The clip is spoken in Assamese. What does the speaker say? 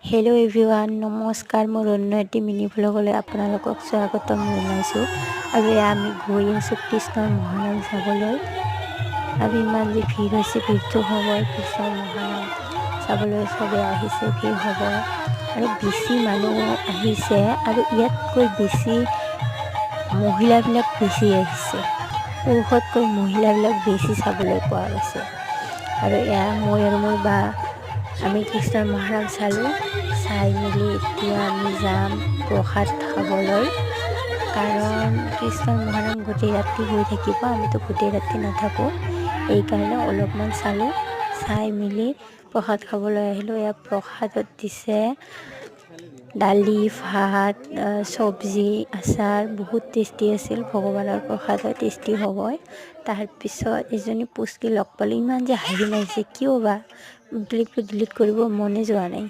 হেল্ল' এভৰিৱান, নমস্কাৰ। মোৰ অন্য এটি মিনি ভ্লগলৈ আপোনালোকক স্বাগতম জনাইছোঁ। আৰু এয়া আমি গৈ আছোঁ কৃষ্ণৰ মহানাম চাবলৈ। আৰু ইমান যে ভিৰ হৈছে, ভিৰটো হ'বই। কৃষ্ণৰ মহানাম চাবলৈ চবেই আহিছে, ভিৰ হ'ব। আৰু বেছি মানুহ আহিছে, আৰু ইয়াতকৈ বেছি মহিলাবিলাক বেছি আহিছে। পুৰুষতকৈ মহিলাবিলাক বেছি চাবলৈ পোৱা গৈছে। আৰু এয়া মই আৰু মোৰ বা আমি কৃষ্ণৰ মহানাম চালোঁ। চাই মেলি এতিয়া আমি যাম প্ৰসাদ খাবলৈ, কাৰণ কৃষ্ণৰ মহানাম গোটেই ৰাতি হৈ থাকিব। আমিতো গোটেই ৰাতি নাথাকোঁ, এইকাৰণে অলপমান চালোঁ। চাই মেলি প্ৰসাদ খাবলৈ আহিলোঁ। এয়া প্ৰসাদত দিছে দালি, ভাত, চব্জি, আচাৰ। বহুত টেষ্টি আছিল। ভগৱানৰ প্ৰসাদত টেষ্টি হ'বই। তাৰপিছত এজনী পুচকি লগ পালোঁ, ইমান যে হাঁহি মাৰিছে, কিয় বা? ক্লিপটো ডিলিট কৰিব মনে যোৱা নাই।